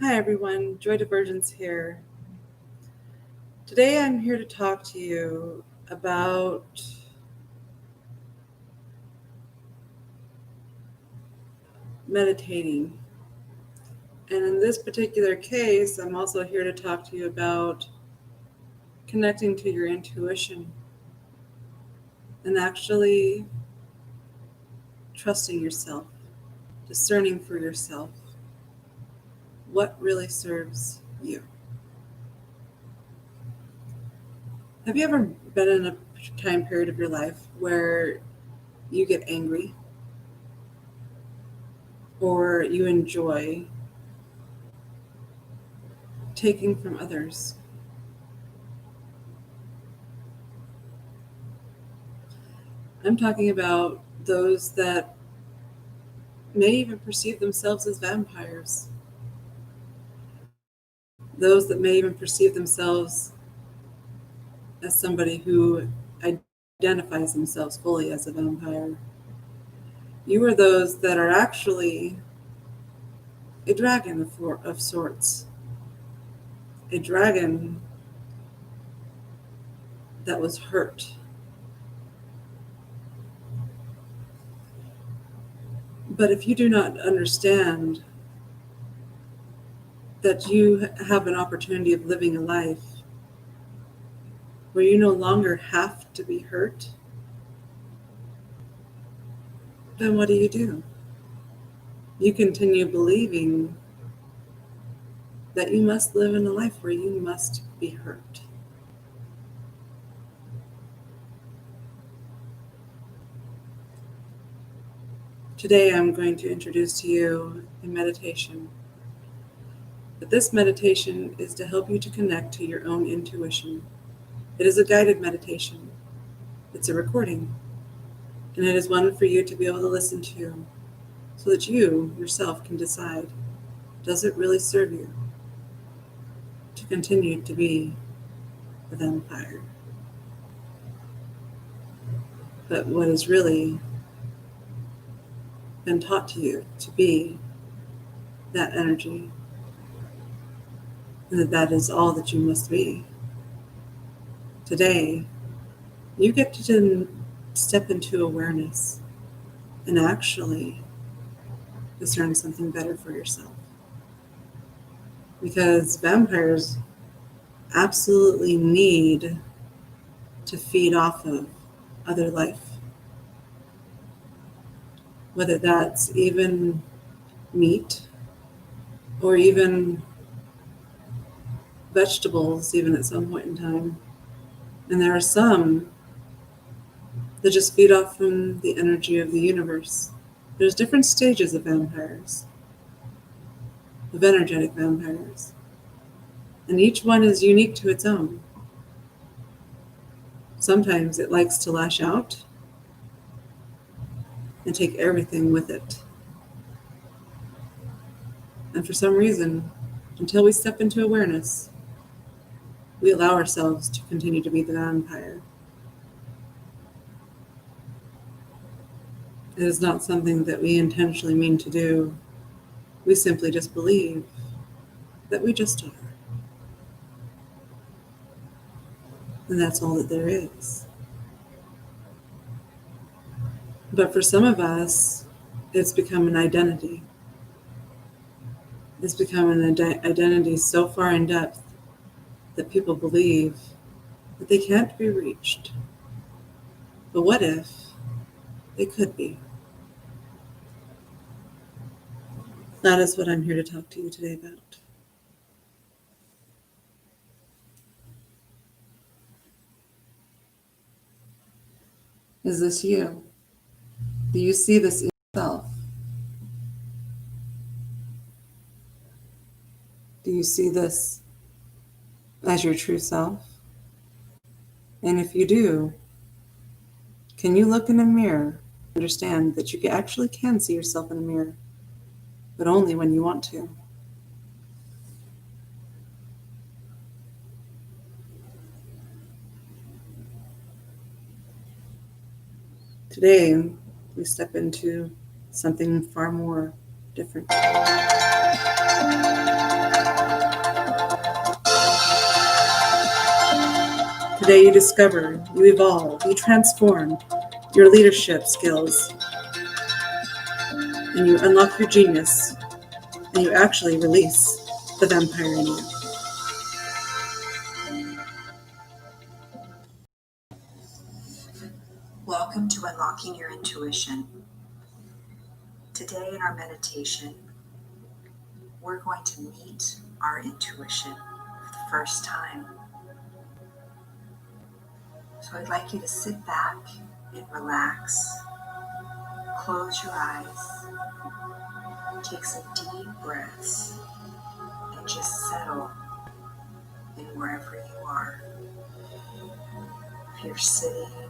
Hi everyone, Joy Divergence here. Today I'm here to talk to you about meditating. And in this particular case, I'm also here to talk to you about connecting to your intuition and actually trusting yourself, discerning for yourself what really serves you. Have you ever been in a time period of your life where you get angry or you enjoy taking from others? I'm talking about those that may even perceive themselves as vampires, those that may even perceive themselves as somebody who identifies themselves fully as a vampire. You are those that are actually a dragon of sorts, a dragon that was hurt. But if you do not understand that you have an opportunity of living a life where you no longer have to be hurt, then what do? You continue believing that you must live in a life where you must be hurt. Today I'm going to introduce to you a meditation. But this meditation is to help you to connect to your own intuition. It is a guided meditation. It's a recording. And it is one for you to be able to listen to so that you yourself can decide, does it really serve you to continue to be a vampire? But what has really been taught to you to be that energy, and that is all that you must be. Today, you get to step into awareness and actually discern something better for yourself. Because vampires absolutely need to feed off of other life. Whether that's even meat or even vegetables, even at some point in time. And there are some that just feed off from the energy of the universe. There's different stages of vampires, of energetic vampires. And each one is unique to its own. Sometimes it likes to lash out and take everything with it. And for some reason, until we step into awareness, we allow ourselves to continue to be the vampire. It is not something that we intentionally mean to do. We simply just believe that we just are. And that's all that there is. But for some of us, it's become an identity. It's become an identity so far in depth that people believe that they can't be reached. But what if they could be? That is what I'm here to talk to you today about. Is this you? Do you see this in yourself? Do you see this as your true self? And if you do, can you look in a mirror and understand that you actually can see yourself in a mirror, but only when you want to? Today, we step into something far more different. Today you discover, you evolve, you transform your leadership skills, and you unlock your genius, and you actually release the vampire in you. Welcome to Unlocking Your Intuition. Today in our meditation, we're going to meet our intuition for the first time. So I'd like you to sit back and relax, close your eyes, take some deep breaths, and just settle in wherever you are. If you're sitting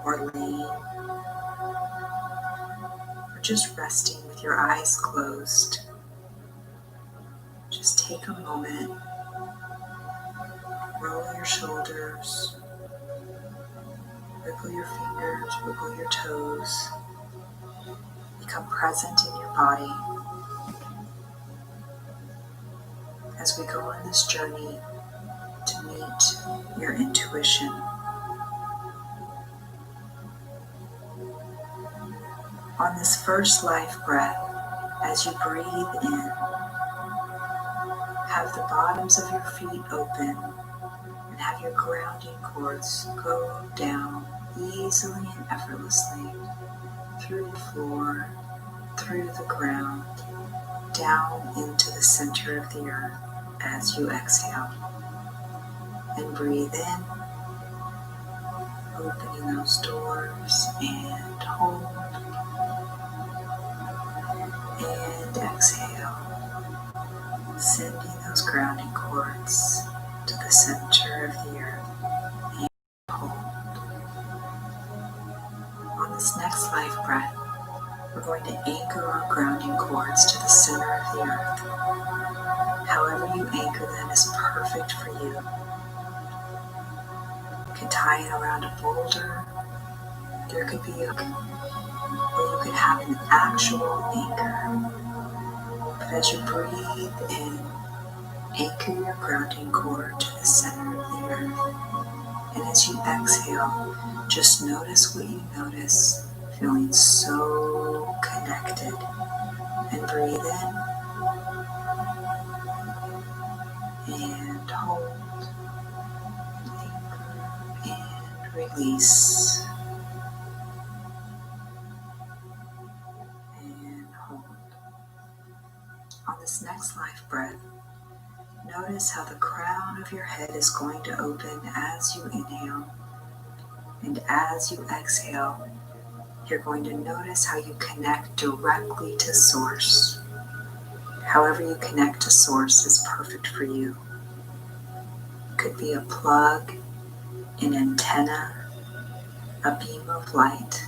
or laying, or just resting with your eyes closed, just take a moment, roll your shoulders, wiggle your fingers, wiggle your toes, become present in your body as we go on this journey to meet your intuition. On this first life breath, as you breathe in, have the bottoms of your feet open and have your grounding cords go down easily and effortlessly through the floor, through the ground, down into the center of the earth as you exhale. And breathe in, opening those doors, and hold, and exhale, sending those grounding cords to the center of the earth, and hold. On this next life breath, we're going to anchor our grounding cords to the center of the earth. However you anchor them is perfect for you. You can tie it around a boulder. There could be a where you could have an actual anchor. But as you breathe in, anchor your grounding cord to the center of the earth. And as you exhale, just notice what you notice, feeling so connected. And breathe in, and hold, anchor, and release. And hold. On this next life breath, notice how the crown of your head is going to open as you inhale. And as you exhale, you're going to notice how you connect directly to Source. However you connect to Source is perfect for you. It could be a plug, an antenna, a beam of light.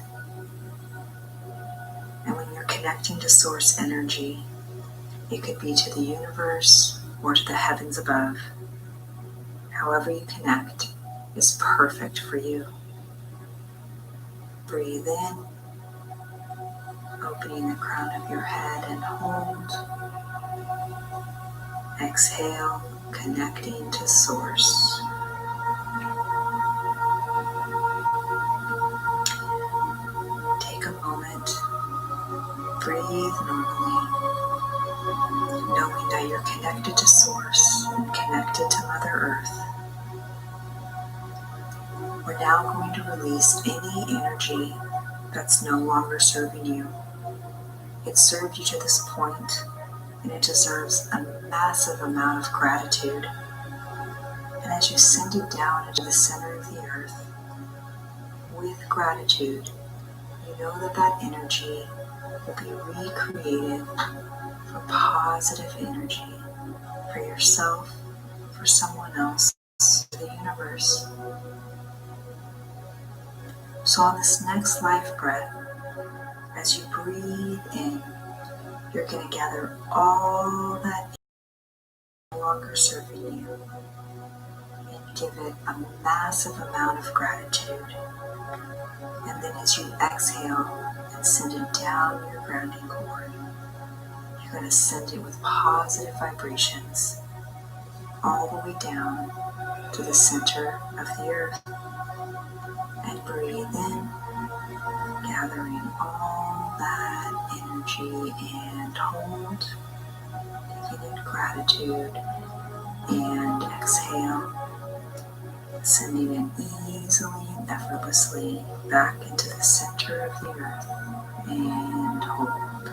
And when you're connecting to Source energy, it could be to the universe or to the heavens above. However you connect is perfect for you. Breathe in, opening the crown of your head, and hold. Exhale, connecting to Source. Take a moment, breathe normally, knowing that you're connected to Source and connected to Mother Earth. We're now going to release any energy that's no longer serving you. It served you to this point, and it deserves a massive amount of gratitude. And as you send it down into the center of the earth, with gratitude, you know that that energy will be recreated for positive energy for yourself, for someone else, for the universe. So on this next life breath, as you breathe in, you're going to gather all that no longer serving you and give it a massive amount of gratitude. And then as you exhale and send it down your grounding cord, you're going to send it with positive vibrations all the way down to the center of the earth. And breathe in, gathering all that energy, and hold, taking in gratitude, and exhale, sending it easily and effortlessly back into the center of the earth, and hold.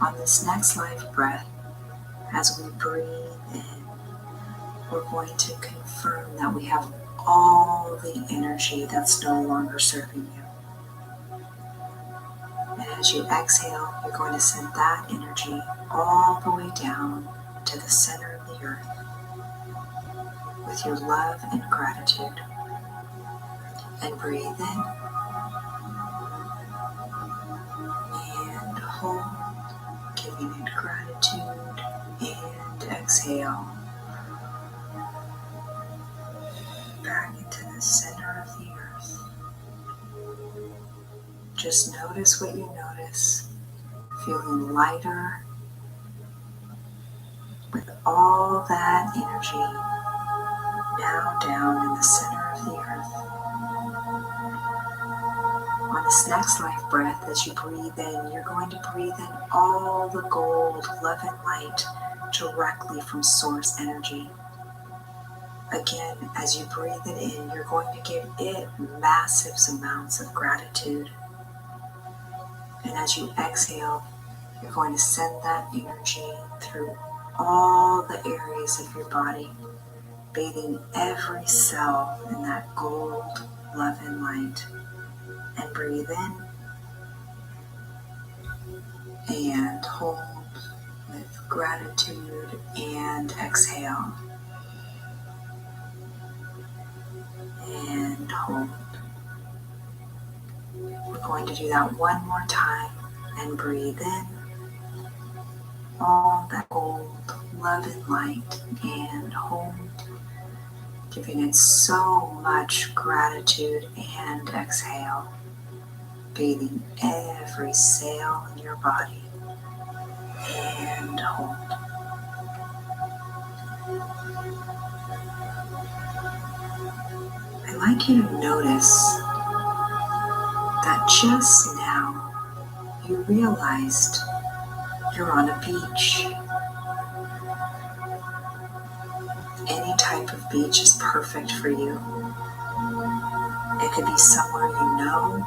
On this next life breath, as we breathe in, we're going to confirm that we have all the energy that's no longer serving you. And as you exhale, you're going to send that energy all the way down to the center of the earth with your love and gratitude. And breathe in and hold, giving it gratitude, and exhale back into the center of the earth. Just notice what you notice, feeling lighter with all that energy now down in the center of the earth. On this next life breath, as you breathe in, you're going to breathe in all the gold, love, and light directly from source energy. Again, as you breathe it in, you're going to give it massive amounts of gratitude. And as you exhale, you're going to send that energy through all the areas of your body, bathing every cell in that gold, love, and light. And breathe in and hold with gratitude, and exhale and hold. We're going to do that one more time, and breathe in all that gold, love, and light, and hold, giving it so much gratitude, and exhale, bathing every cell in your body, and hold. I'd like you to notice that just now you realized you're on a beach. Any type of beach is perfect for you. It could be somewhere you know.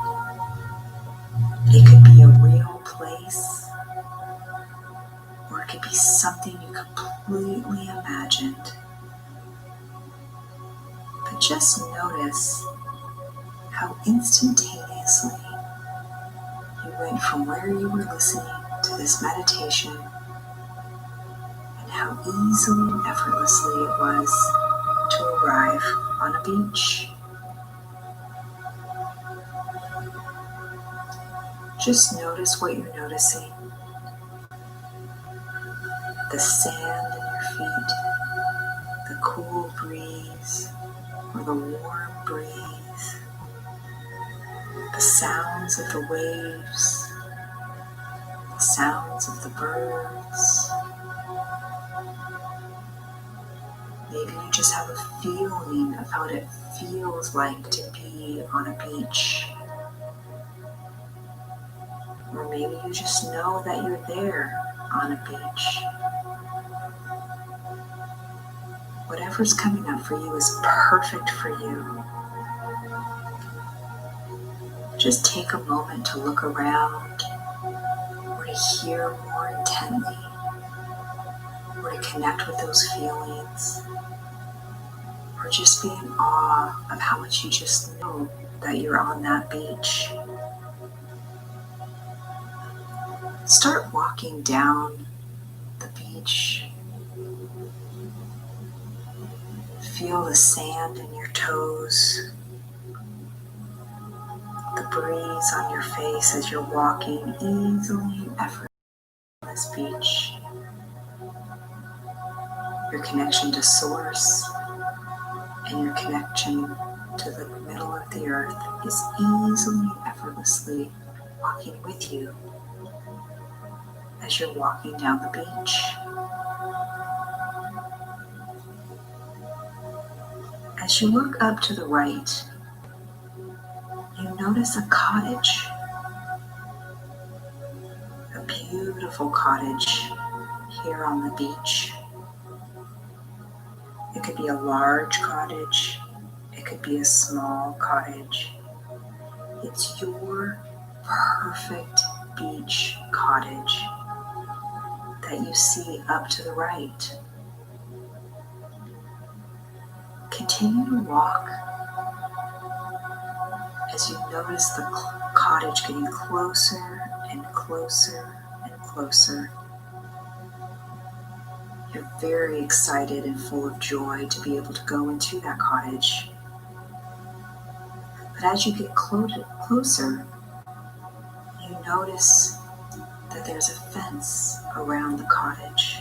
It could be a real place. Or it could be something you completely imagined. But just notice how instantaneously you went from where you were listening to this meditation, and how easily and effortlessly it was to arrive on a beach. Just notice what you're noticing. The sand in your feet, the cool breeze or the warm breeze, the sounds of the waves, the sounds of the birds. Maybe you just have a feeling of how it feels like to be on a beach. Or maybe you just know that you're there on a beach. Whatever's coming up for you is perfect for you. Just take a moment to look around, or to hear more intently, or to connect with those feelings, or just be in awe of how much you just know that you're on that beach. Start walking down the beach. Feel the sand in your toes, the breeze on your face as you're walking easily and effortlessly on this beach. Your connection to Source and your connection to the middle of the earth is easily and effortlessly walking with you as you're walking down the beach. As you look up to the right, you notice a cottage, a beautiful cottage here on the beach. It could be a large cottage, it could be a small cottage. It's your perfect beach cottage that you see up to the right. Continue to walk as you notice the cottage getting closer and closer and closer. You're very excited and full of joy to be able to go into that cottage. But as you get closer, you notice that there's a fence around the cottage.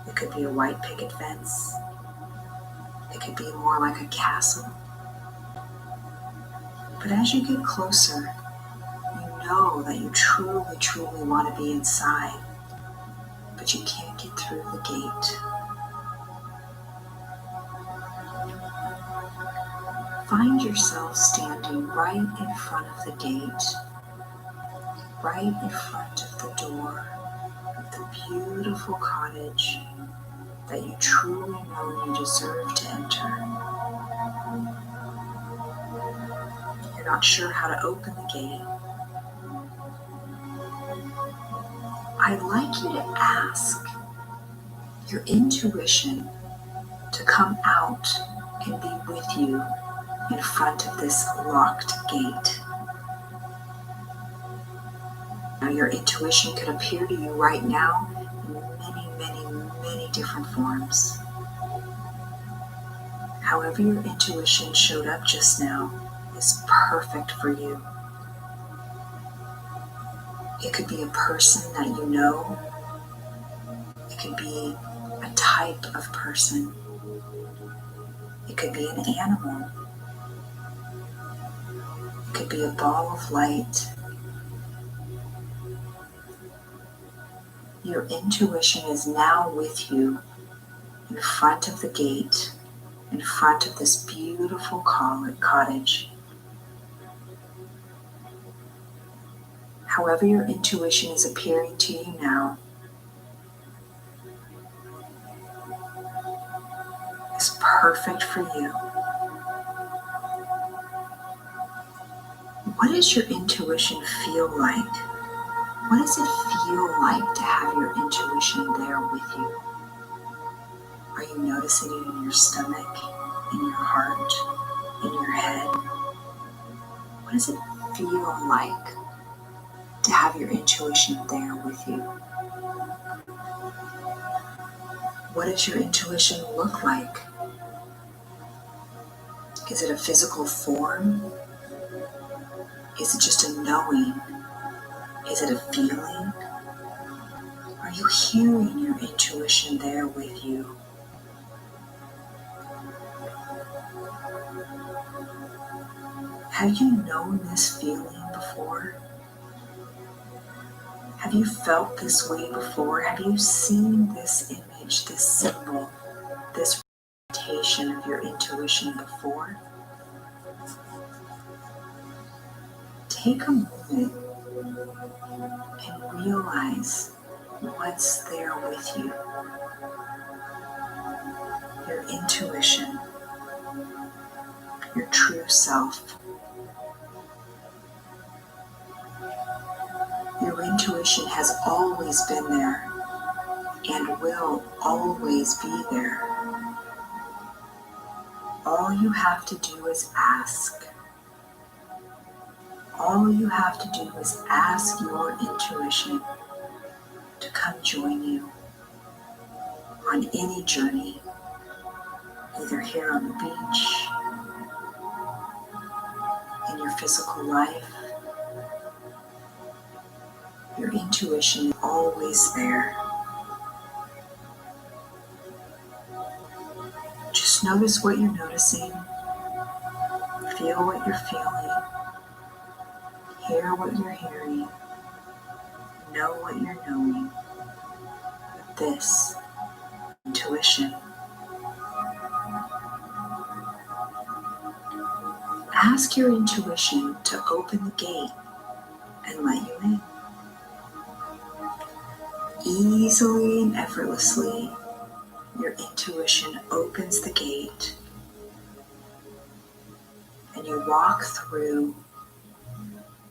It could be a white picket fence. It could be more like a castle. But as you get closer, you know that you truly, truly want to be inside, but you can't get through the gate. Find yourself standing right in front of the gate, right in front of the door of the beautiful cottage that you truly know you deserve to enter. You're not sure how to open the gate. I'd like you to ask your intuition to come out and be with you in front of this locked gate. Now, your intuition could appear to you right now in many, many, many different forms. However your intuition showed up just now is perfect for you. It could be a person that you know. It could be a type of person. It could be an animal. It could be a ball of light. Your intuition is now with you in front of the gate, in front of this beautiful cottage. However your intuition is appearing to you now is perfect for you. What does your intuition feel like? What does it feel like to have your intuition there with you? Are you noticing it in your stomach, in your heart, in your head? What does it feel like to have your intuition there with you? What does your intuition look like? Is it a physical form? Is it just a knowing? Is it a feeling? Are you hearing your intuition there with you? Have you known this feeling before? Have you felt this way before? Have you seen this image, this symbol, this representation of your intuition before? Take a moment and realize what's there with you. Your intuition, your true self. Your intuition has always been there and will always be there. All you have to do is ask. All you have to do is ask your intuition to come join you on any journey, either here on the beach, in your physical life. Your intuition is always there. Just notice what you're noticing, feel what you're feeling, hear what you're hearing, know what you're knowing. This intuition Ask your intuition to open the gate and let you in. Easily and effortlessly, your intuition opens the gate and you walk through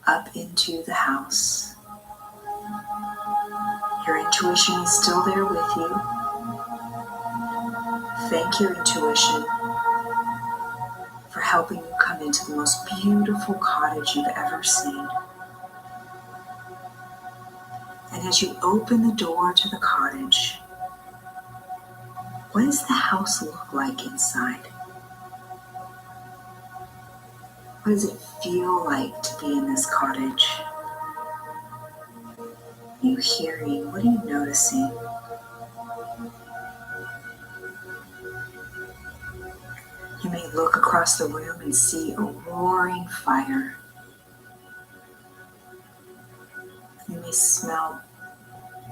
up into the house. Your intuition is still there with you. Thank your intuition for helping you come into the most beautiful cottage you've ever seen. And as you open the door to the cottage, what does the house look like inside? What does it feel like to be in this cottage? What are you hearing? What are you noticing? You may look across the room and see a roaring fire. You may smell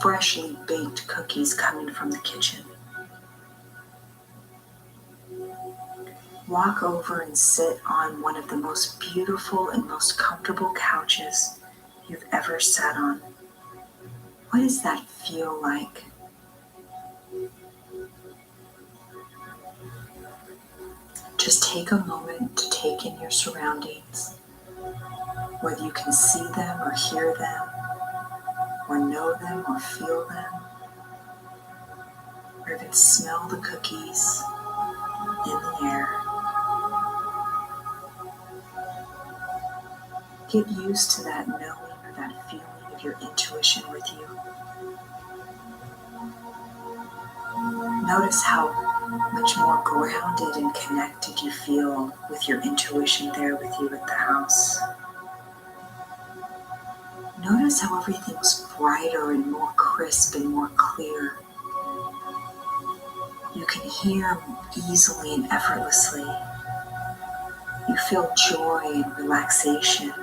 freshly baked cookies coming from the kitchen. Walk over and sit on one of the most beautiful and most comfortable couches you've ever sat on. What does that feel like? Just take a moment to take in your surroundings, whether you can see them or hear them, or know them or feel them, or even smell the cookies in the air. Get used to that knowing or that feeling of your intuition with you. Notice how much more grounded and connected you feel with your intuition there with you at the house. Notice how everything's brighter and more crisp and more clear. You can hear easily and effortlessly. You feel joy and relaxation.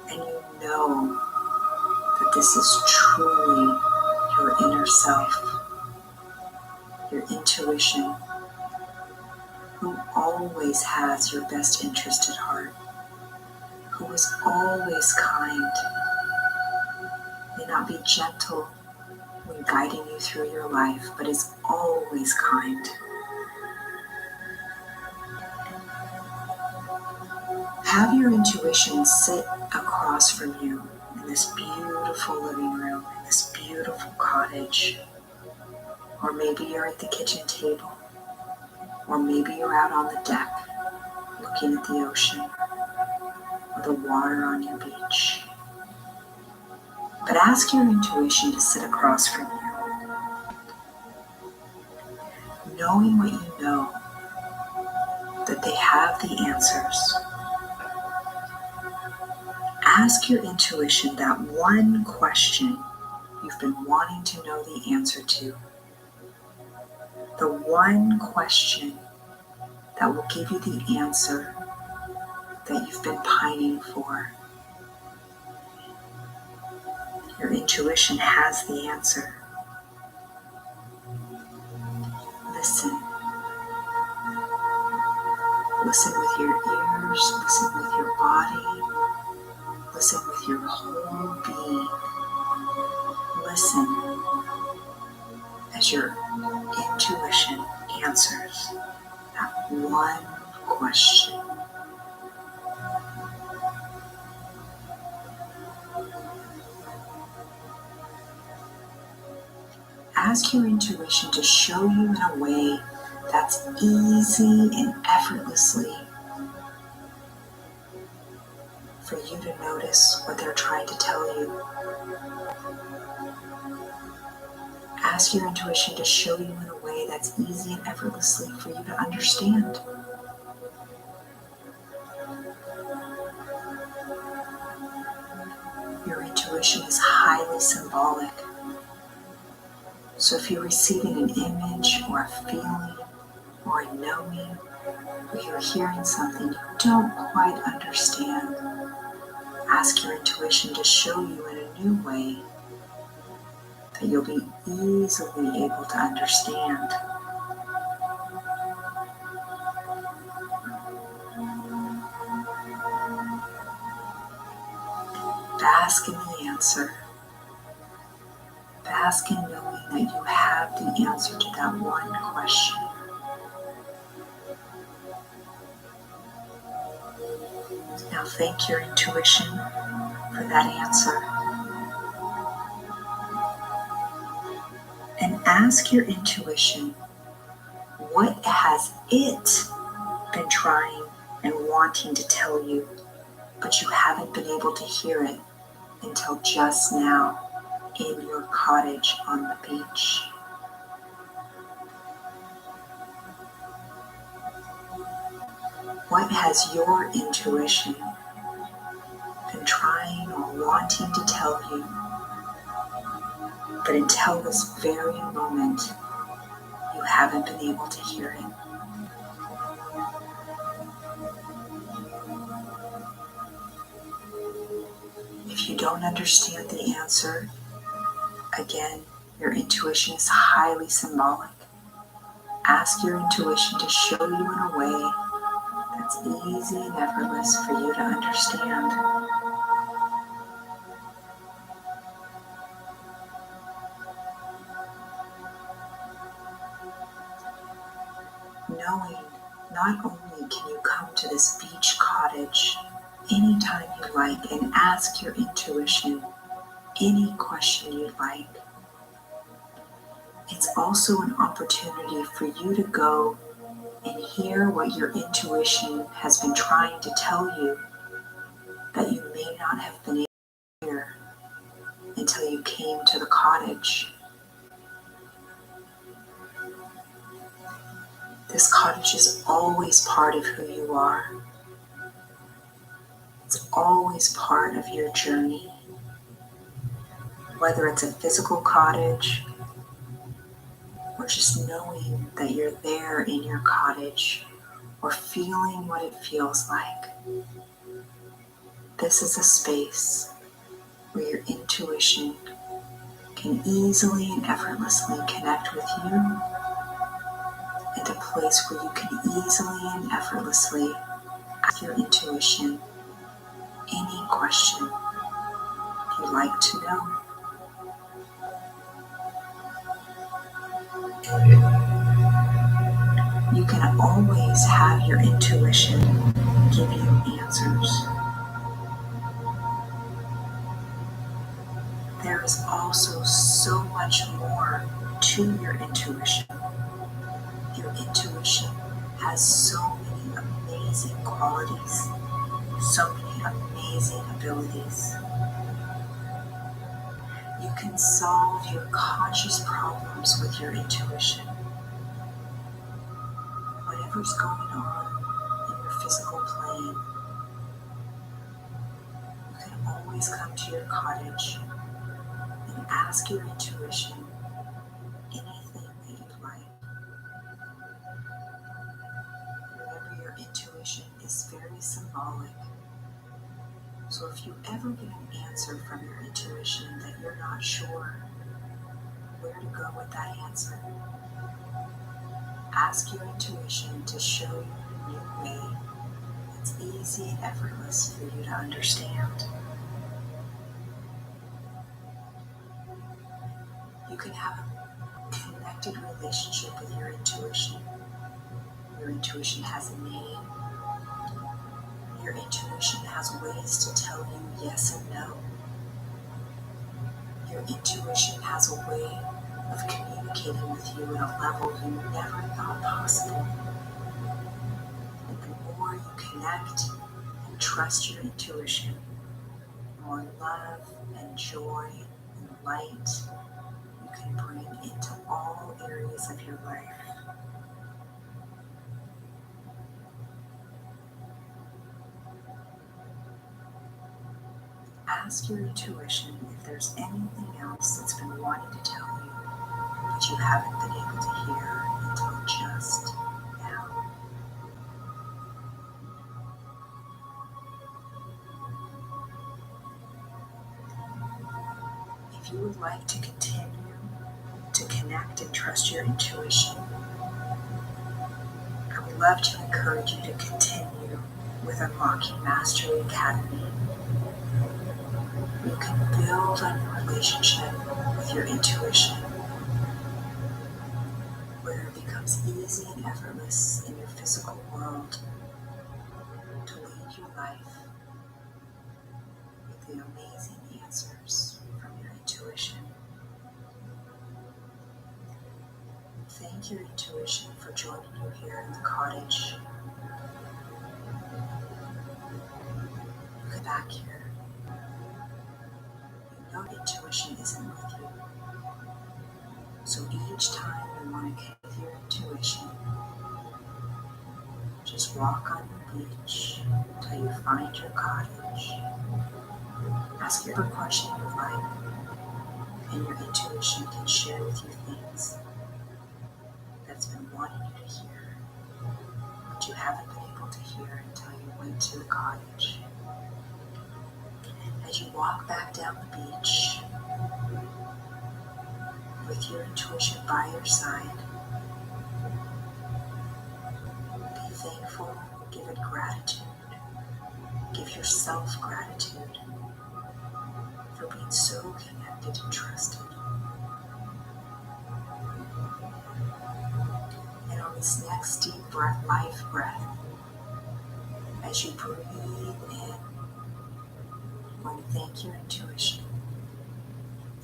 And you know that this is truly your inner self, your intuition, who always has your best interest at heart, who is always kind, may not be gentle when guiding you through your life, but is always kind. Have your intuition sit across from you in this beautiful living room, in this beautiful cottage. Or maybe you're at the kitchen table, or maybe you're out on the deck looking at the ocean or the water on your beach. But ask your intuition to sit across from you, knowing what you know, that they have the answers. Ask your intuition that one question you've been wanting to know the answer to. The one question that will give you the answer that you've been pining for. Your intuition has the answer. Listen. Listen with your ears, listen with your body, listen with your whole being. Listen as your intuition answers that one question. Ask your intuition to show you in a way that's easy and effortlessly for you to notice what they're trying to tell you. Ask your intuition to show you in a way that's easy and effortlessly for you to understand. Your intuition is highly symbolic. So if you're receiving an image or a feeling or a knowing, or you're hearing something you don't quite understand, ask your intuition to show you in a new way that you'll be easily able to understand. Bask in the answer. Bask in knowing that you have the answer to that one question. Now thank your intuition for that answer. And ask your intuition, what has it been trying and wanting to tell you, but you haven't been able to hear it until just now in your cottage on the beach? What has your intuition been trying or wanting to tell you, but until this very moment, you haven't been able to hear it? If you don't understand the answer, again, your intuition is highly symbolic. Ask your intuition to show you in a way that's easy and effortless for you to understand. Knowing not only can you come to this beach cottage anytime you like and ask your intuition any question you'd like, it's also an opportunity for you to go and hear what your intuition has been trying to tell you that you may not have been able to hear until you came to the cottage. This cottage is always part of who you are. It's always part of your journey. Whether it's a physical cottage or just knowing that you're there in your cottage or feeling what it feels like. This is a space where your intuition can easily and effortlessly connect with you, and a place where you can easily and effortlessly ask your intuition any question you'd like to know. You can always have your intuition give you answers. There is also so much more to your intuition. Your intuition has so many amazing qualities, so many amazing abilities. You can solve your conscious problems with your intuition. Whatever's going on in your physical plane, you can always come to your cottage and ask your intuition anything that you'd like. Remember, your intuition is very symbolic. So if you ever get an answer from your intuition that you're not sure where to go with that answer, ask your intuition to show you a new way that's easy and effortless for you to understand. You can have a connected relationship with your intuition. Your intuition has a name. Your intuition has ways to tell you yes and no. Your intuition has a way of communicating with you at a level you never thought possible. And the more you connect and trust your intuition, the more love and joy and light you can bring into all areas of your life. Ask your intuition if there's anything else that's been wanting to tell you, but you haven't been able to hear until just now. If you would like to continue to connect and trust your intuition, I would love to encourage you to continue with Unlocking Mastery Academy. You can build on your relationship with your intuition, where it becomes easy and effortless in your physical world to lead your life with the amazing answers from your intuition. Thank your intuition for joining you here in the cottage. Come back here. You know intuition isn't with you. So each time you want to connect with your intuition, just walk on the beach until you find your cottage. Ask your question you like, and your intuition can share with you things that's been wanting you to hear, but you haven't been able to hear until you went to the cottage. As you walk back down the beach with your intuition by your side, be thankful, give it gratitude, give yourself gratitude for being so connected and trusted. And on this next deep breath, life breath, as you breathe in, you want to thank your intuition.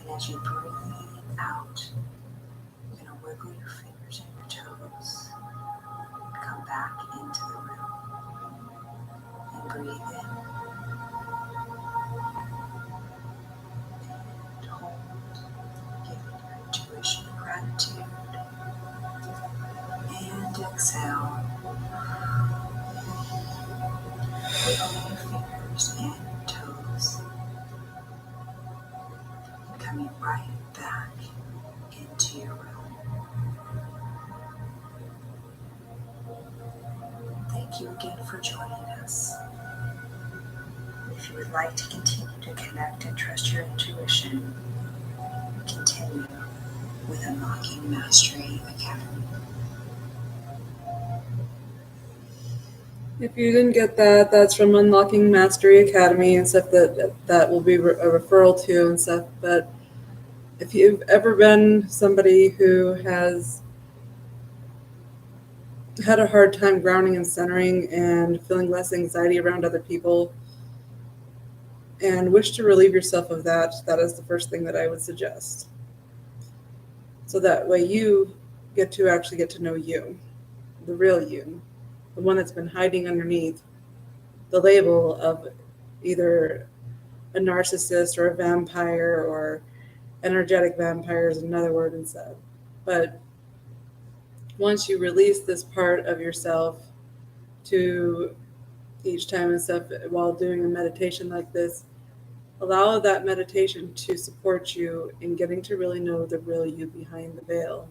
And as you breathe out, you're going to wiggle your fingers and your toes. Come back into the room and breathe in. And hold, giving your intuition gratitude. And exhale. Wiggling your fingers and your toes. And coming right back into your room. Thank you again for joining us. If you would like to continue to connect and trust your intuition, continue with Unlocking Mastery Academy. If you didn't get that, that's from Unlocking Mastery Academy and stuff that will be a referral to and stuff. But if you've ever been somebody who has had a hard time grounding and centering and feeling less anxiety around other people and wish to relieve yourself of that, that is the first thing that I would suggest. So that way you get to know you, the real you, the one that's been hiding underneath the label of either a narcissist or a vampire, or energetic vampire is another word instead. But once you release this part of yourself to each time and stuff while doing a meditation like this, allow that meditation to support you in getting to really know the real you behind the veil.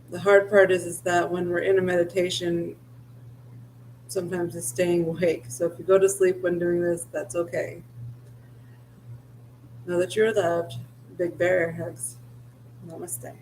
The hard part is that when we're in a meditation, sometimes it's staying awake. So if you go to sleep when doing this, that's okay. Know that you're loved. Big bear hugs. Namaste.